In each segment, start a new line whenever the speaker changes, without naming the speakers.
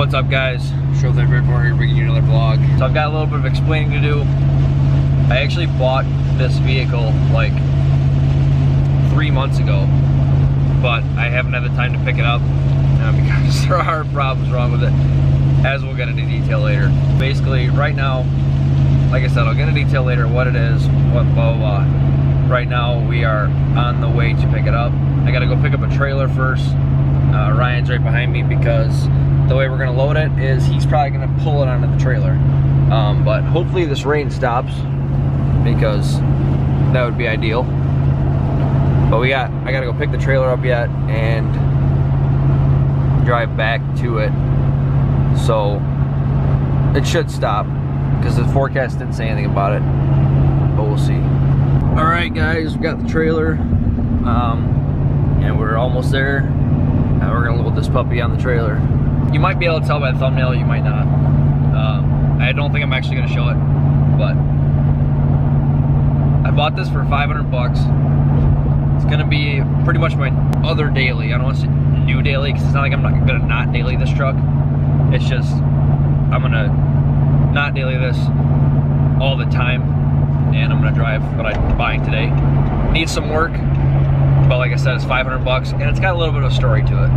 What's up, guys? Show that River here, bringing you another vlog. So I've got a little bit of explaining to do. I actually bought this vehicle like 3 months ago, but I haven't had the time to pick it up because there are problems wrong with it, as we'll get into detail later. Basically, right now, like I said, I'll get into detail later what it is, what blah, blah, blah. Right now, we are on the way to pick it up. I gotta go pick up a trailer first. Ryan's right behind me because the way we're gonna load it is he's probably gonna pull it onto the trailer. But hopefully this rain stops because that would be ideal. But I gotta go pick the trailer up yet and drive back to it. So it should stop because the forecast didn't say anything about it, but we'll see. All right, guys, we got the trailer and we're almost there. Now we're gonna load this puppy on the trailer. You might be able to tell by the thumbnail, you might not. I don't think I'm actually gonna show it, but I bought this for 500 bucks. It's gonna be pretty much my other daily. I don't want to say new daily because it's not like I'm not gonna not daily this truck. It's just, I'm gonna not daily this all the time, and I'm gonna drive what I'm buying today. Needs some work, but like I said, it's 500 bucks, and it's got a little bit of a story to it.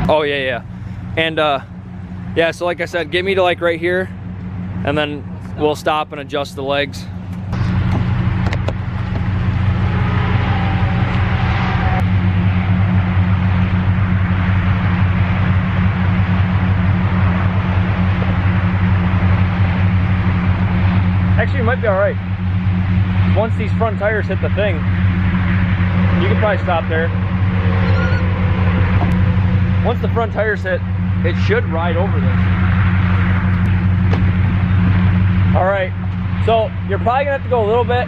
Oh yeah. And yeah, so like I said, get me to like right here, and then we'll stop and adjust the legs. Actually, it might be all right. Once these front tires hit the thing, you can probably stop there. Once the front tires hit, it should ride over this. All right, so you're probably gonna have to go a little bit,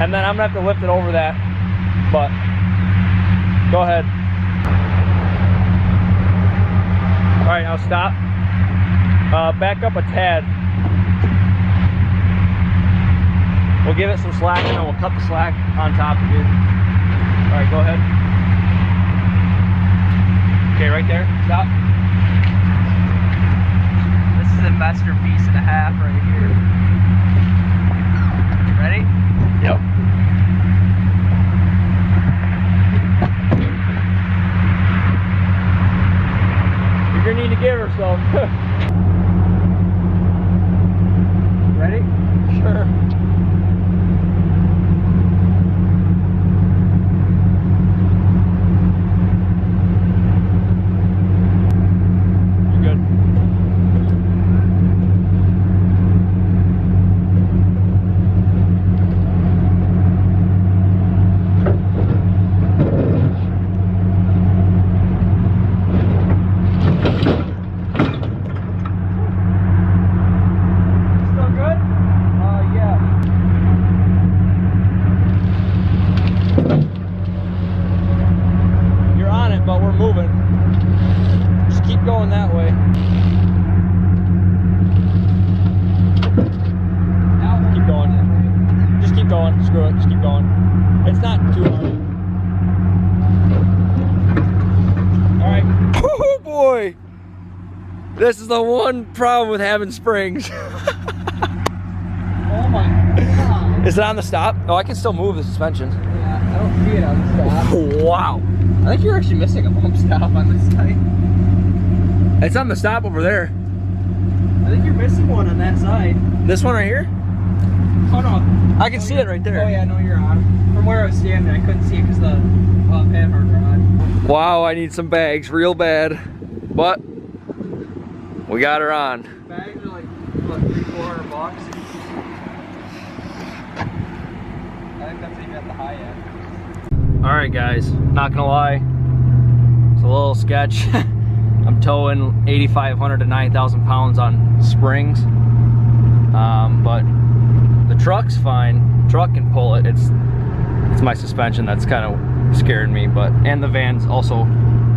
and then I'm gonna have to lift it over that, but go ahead. All right, now stop. Back up a tad. We'll give it some slack, and then we'll cut the slack on top of it. All right, go ahead. Okay, right there, stop. This is investor piece and a half right here. Ready? Yep. You're gonna need to give her some. Ready? Sure. Going that way. Keep going. Just keep going. Screw it. Just keep going. It's not too hard. All right. Oh boy. This is the one problem with having springs.
Oh my God.
Is it on the stop? Oh, I can still move the suspension.
Yeah, I don't see it on the stop.
Wow.
I think you're actually missing a bump stop on this side.
It's on the stop over there.
I think you're missing one on that side.
This one right here?
Oh no.
I can see it right there.
Oh yeah, no, you're on. From where I was standing, I couldn't see it because the panhard were on.
Wow, I need some bags real bad. But we got her on.
Bags are like, what, $300-400 bucks? I think that's even at the high end.
Alright guys, not gonna lie, it's a little sketch. I'm towing 8,500 to 9,000 pounds on springs, but the truck's fine. The truck can pull it. It's It's my suspension that's kind of scaring me, and the van's also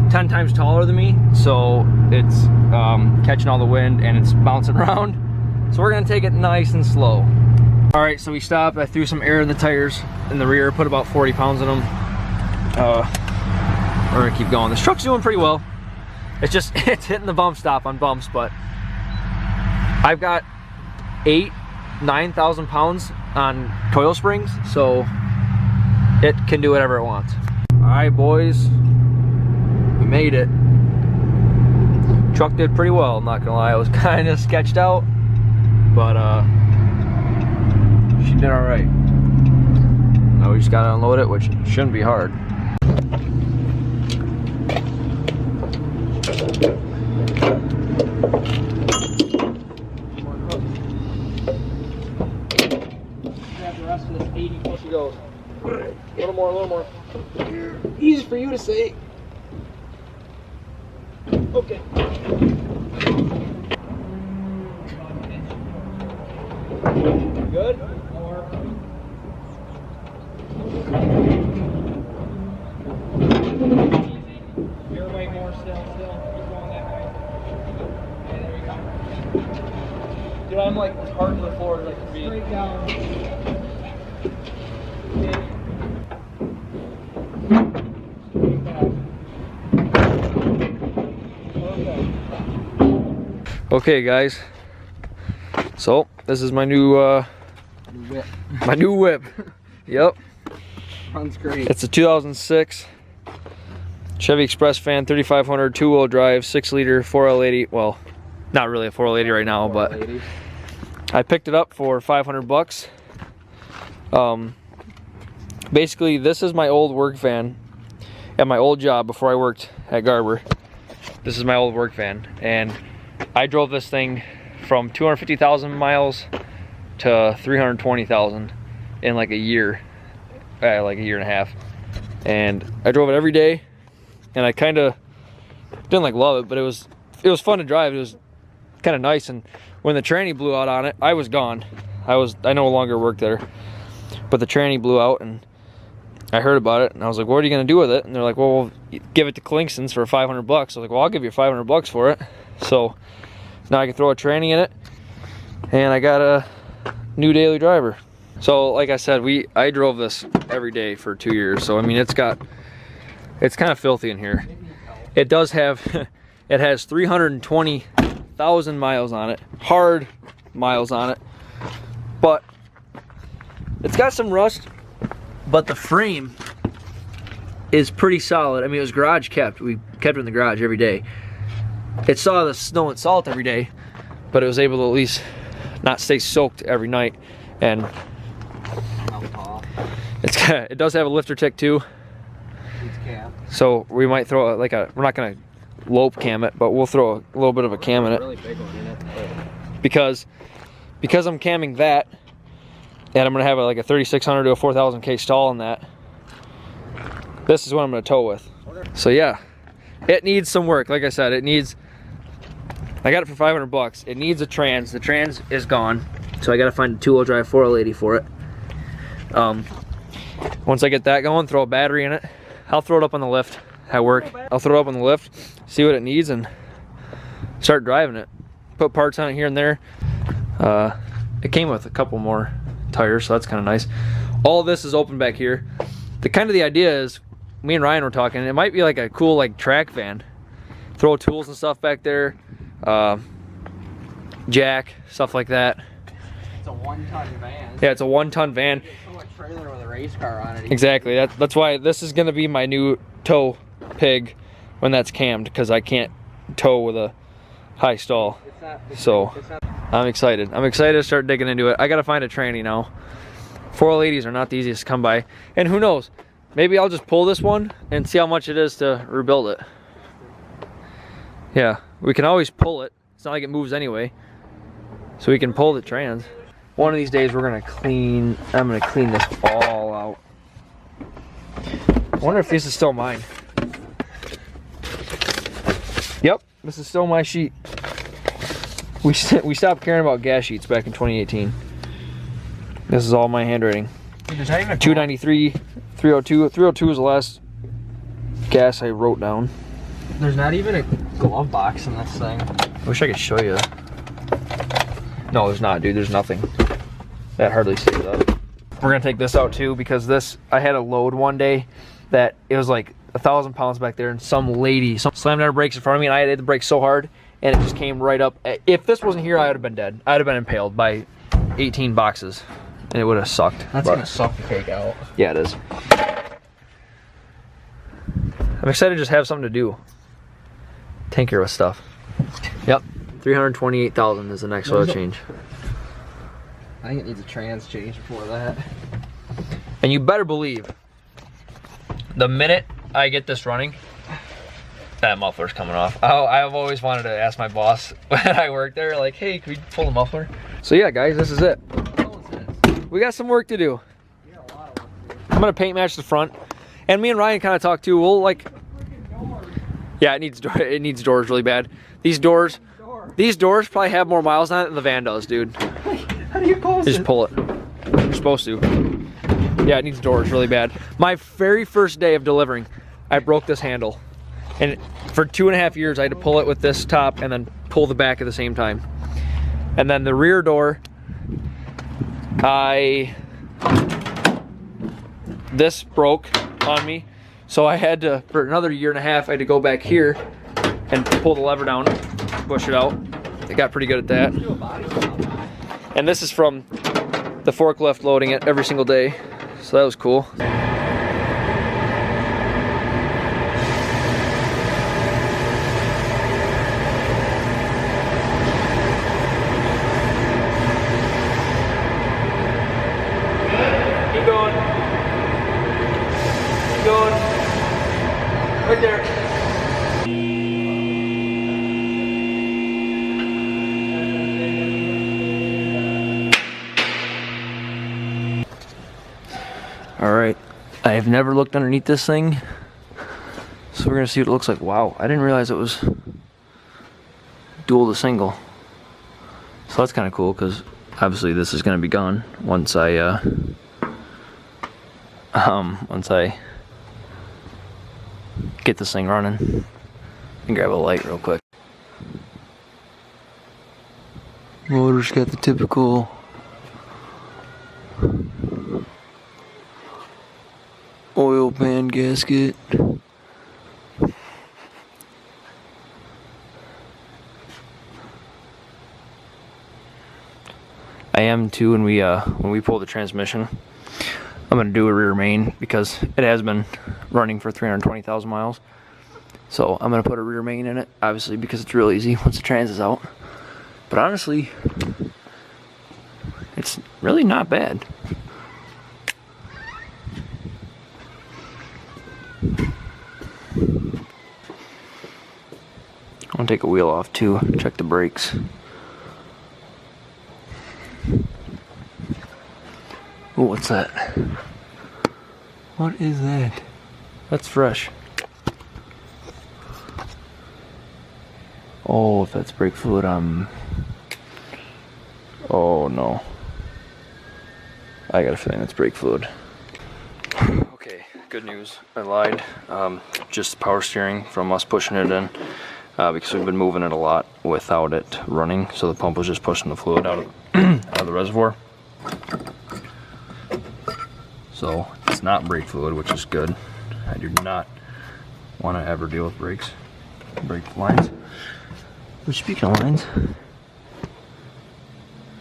10 times taller than me, so it's catching all the wind and it's bouncing around. So we're gonna take it nice and slow. All right, so we stopped. I threw some air in the tires in the rear, put about 40 pounds in them. We're gonna keep going. This truck's doing pretty well. It's just, it's hitting the bump stop on bumps, but I've got 9,000 pounds on coil springs, so it can do whatever it wants. All right, boys, we made it. Truck did pretty well, I'm not gonna lie. I was kind of sketched out, but she did all right. Now we just gotta unload it, which shouldn't be hard.
Grab the rest of this 80 plus.
She goes. A little more. Easy for you to say. Okay. Good?
You're way more still. Keep going that way. Okay, there you go.
Dude, I'm like as hard to the floor as I can be.
Straight down.
Okay, guys. So this is my new
Whip.
my new whip. Yep.
Runs great.
It's a 2006 Chevy Express fan 3500 two-wheel drive 6-liter 4L80. Well, not really a 4L80 right now, but I picked it up for 500 bucks. Basically, this is my old work van at my old job before I worked at Garber. This is my old work van, and I drove this thing from 250,000 miles to 320,000 in like a year, like a year and a half. And I drove it every day, and I kind of didn't like love it, but it was fun to drive. It was kind of nice. And when the tranny blew out on it, I was gone. I no longer worked there, but the tranny blew out, and I heard about it, and I was like, what are you gonna do with it? And they're like, well, we'll give it to Klingston's for 500 bucks. I was like, well, I'll give you 500 bucks for it. So now I can throw a tranny in it, and I got a new daily driver. So like I said, I drove this every day for 2 years. So I mean, it's kind of filthy in here. It does have, it has 320,000 miles on it, hard miles on it, but it's got some rust, but the frame is pretty solid. I mean, it was garage kept. We kept it in the garage every day. It saw the snow and salt every day, but it was able to at least not stay soaked every night. And it does have a lifter tick too. So we might throw we're not gonna lope cam it, but we'll throw a little bit of a cam in it.
Really big one in it.
Because I'm camming that, and I'm gonna have like a 3600 to a 4000K stall in that. This is what I'm gonna tow with. So yeah, it needs some work. Like I said, I got it for 500 bucks. It needs a trans. The trans is gone, so I gotta find a two-wheel drive 4L80 for it. Once I get that going, throw a battery in it. I'll throw it up on the lift at work. I'll throw it up on the lift, see what it needs, and start driving it. Put parts on it here and there. It came with a couple more tires, so that's kind of nice. All of this is open back here. The idea is, me and Ryan were talking, it might be like a cool track van. Throw tools and stuff back there, jack, stuff like that.
It's a 1-ton van.
Yeah, it's a 1-ton van.
It's a trailer with a race car on it.
Exactly. That's why this is gonna be my new tow pig when that's cammed, because I can't tow with a high stall. So I'm excited. I'm excited to start digging into it. I gotta find a tranny now. 4L80s are not the easiest to come by, and who knows? Maybe I'll just pull this one and see how much it is to rebuild it. Yeah, we can always pull it. It's not like it moves anyway, so we can pull the trans. One of these days I'm gonna clean this all out. I wonder if this is still mine. Yep, this is still my sheet. We stopped caring about gas sheets back in 2018. This is all my handwriting.
Dude, there's not even a
293, 302. 302 was the last gas I wrote down.
There's not even a glove box in this thing.
I wish I could show you. No, there's not, dude. There's nothing. That hardly stays up. We're gonna take this out too because this, I had a load one day that it was like 1,000 pounds back there, and some lady slammed on her brakes in front of me, and I hit the brakes so hard, and it just came right up. If this wasn't here, I would have been dead. I'd have been impaled by 18 boxes, and it would have sucked.
That's gonna suck the cake out.
Yeah, it is. I'm excited to just have something to do. Tinker with stuff. Yep, 328,000 is the next oil change.
I think it needs a trans change before that.
And you better believe, the minute I get this running, that muffler's coming off. I've always wanted to ask my boss when I worked there, like, hey, can we pull the muffler? So yeah, guys, this is it. We got some work to do. I'm gonna paint match the front, and me and Ryan kind of talked too. We'll like, yeah, it needs doors really bad. These doors probably have more miles on it than the van does, dude.
How do you close it?
Just pull it. You're supposed to. Yeah, it needs doors really bad. My very first day of delivering, I broke this handle. And for 2.5 years, I had to pull it with this top and then pull the back at the same time. And then the rear door, this broke on me. So I had to, for another 1.5 years, I had to go back here and pull the lever down, push it out. I got pretty good at that. And this is from the forklift loading it every single day. So that was cool. Keep going. Keep going. Right there. All right, I have never looked underneath this thing, so we're gonna see what it looks like. Wow, I didn't realize it was dual to single. So that's kind of cool because obviously this is gonna be gone once I get this thing running. And grab a light real quick. Motor's got the typical oil pan gasket. I am too when we pull the transmission. I'm gonna do a rear main because it has been running for 320,000 miles. So I'm gonna put a rear main in it, obviously because it's real easy once the trans is out. But honestly, it's really not bad. I'll take a wheel off too, check the brakes. Oh, what's that? What is that? That's fresh. Oh, if that's brake fluid, oh no. I got a feeling that's brake fluid. Okay, good news. I lied. Just power steering from us pushing it in. Because we've been moving it a lot without it running, so the pump was just pushing the fluid out of the reservoir. So it's not brake fluid, which is good. I do not want to ever deal with brake lines. But speaking of lines,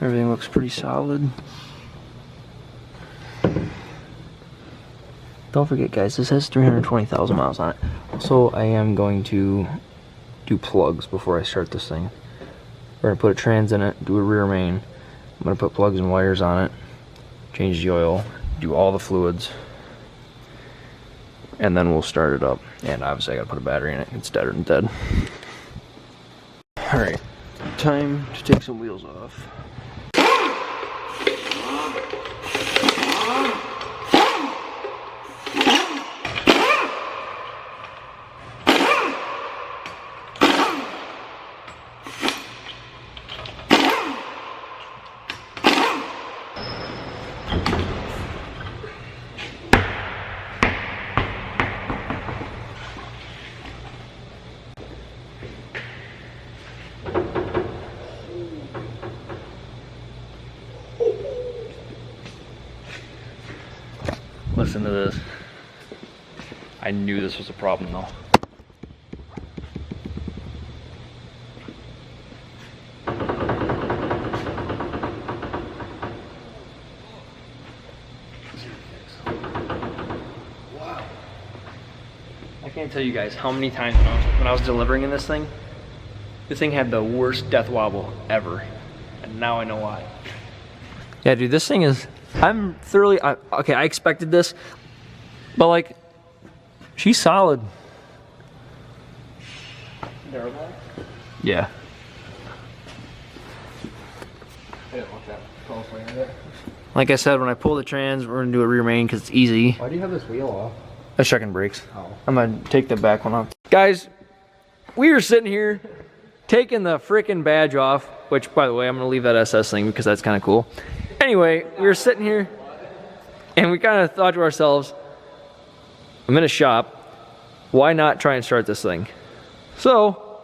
everything looks pretty solid. Don't forget, guys, this has 320,000 miles on it. So I am going to do plugs before I start this thing. We're gonna put a trans in it, do a rear main. I'm gonna put plugs and wires on it, change the oil, do all the fluids, and then we'll start it up. And obviously I gotta put a battery in it. It's deader than dead. All right, time to take some wheels off. listen to this. I knew this was a problem though. Wow. I can't tell you guys how many times when I was delivering in this thing had the worst death wobble ever. And now I know why. Yeah, dude, this thing is, I'm thoroughly, okay, I expected this, but like, she's solid.
Durable?
Yeah.
I didn't look that closely at it.
Like I said, when I pull the trans, we're gonna do a rear main because it's easy.
Why do you have this wheel off?
I was checking brakes.
Oh.
I'm gonna take the back one off. Guys, we were sitting here taking the freaking badge off, which by the way, I'm gonna leave that SS thing because that's kind of cool. Anyway, we were sitting here and we kind of thought to ourselves, I'm in a shop, why not try and start this thing? So,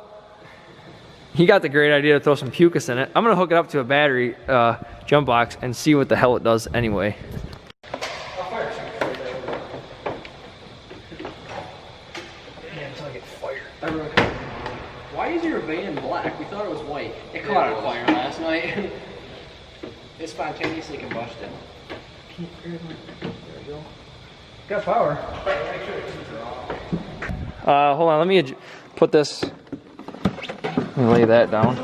he got the great idea to throw some Pucas in it. I'm gonna hook it up to a battery jump box and see what the hell it does anyway.
Why is your van black? We thought it was white. It caught on fire last night. It spontaneously combusted. There we go. Got power.
Hold on, let me put this, let me lay that down.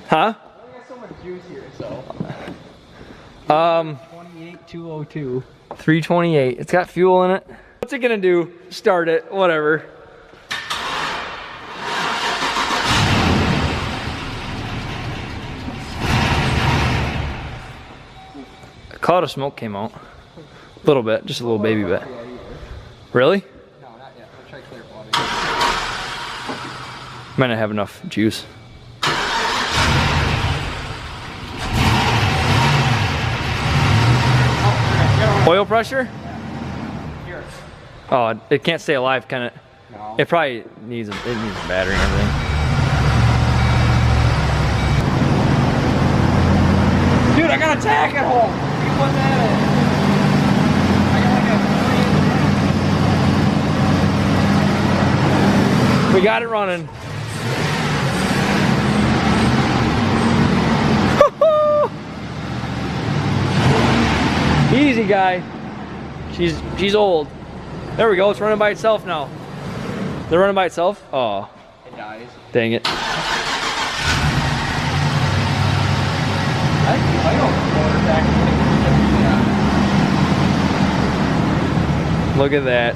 Huh?
I only got so much juice here, so. 28202.
328. It's got fuel in it. What's it gonna do? Start it, whatever. A cloud of smoke came out. A little bit, just a little baby bit. Really?
No, not yet. Let's try clear water.
Might not have enough juice. Oil pressure?
Here.
Oh, it can't stay alive, can it?
No.
It probably needs a battery and everything.
Dude, I got a tack at home. You put that in. I got like a
We got it running. Easy, guy. She's old. There we go. It's running by itself now. They're running by itself? Oh.
It dies.
Dang it.
I don't motor back.
Look at that.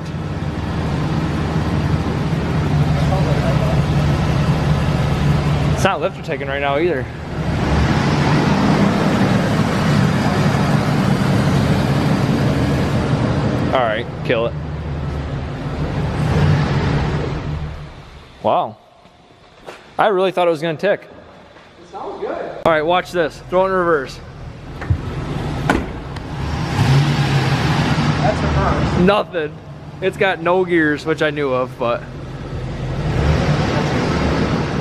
It's not lifter taking right now either. All right, kill it. Wow. I really thought it was gonna tick.
It sounds good.
All right, watch this. Throw it in reverse.
That's the first.
Nothing. It's got no gears, which I knew of, but.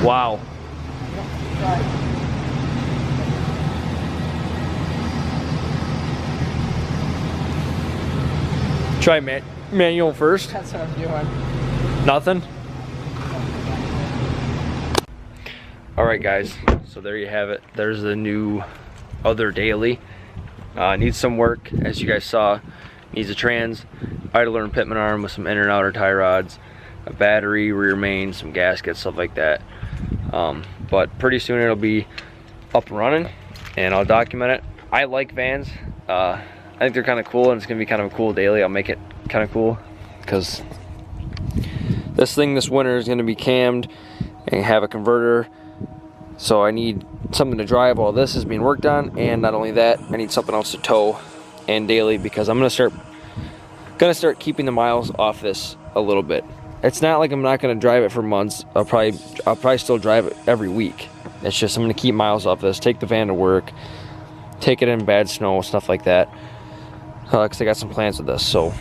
Wow. Try manual first.
That's what I'm doing.
Nothing. All right, guys. So there you have it. There's the new other daily. Needs some work, as you guys saw. Needs a trans, idler and pitman arm with some inner and outer tie rods, a battery, rear main, some gaskets, stuff like that. But pretty soon it'll be up and running, and I'll document it. I like vans. I think they're kind of cool, and it's gonna be kind of a cool daily. I'll make it kind of cool because this thing this winter is gonna be cammed and have a converter. So I need something to drive while this is being worked on, and not only that, I need something else to tow and daily because I'm gonna start keeping the miles off this a little bit. It's not like I'm not gonna drive it for months. I'll probably still drive it every week. It's just I'm gonna keep miles off this, take the van to work, take it in bad snow, stuff like that. Because I got some plans with this. So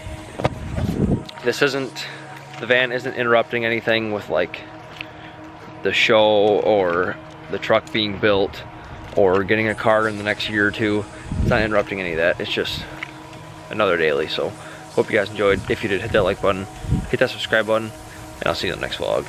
the van isn't interrupting anything with like the show or the truck being built or getting a car in the next year or two. It's not interrupting any of that. It's just another daily. So hope you guys enjoyed. If you did, hit that like button, hit that subscribe button, and I'll see you in the next vlog.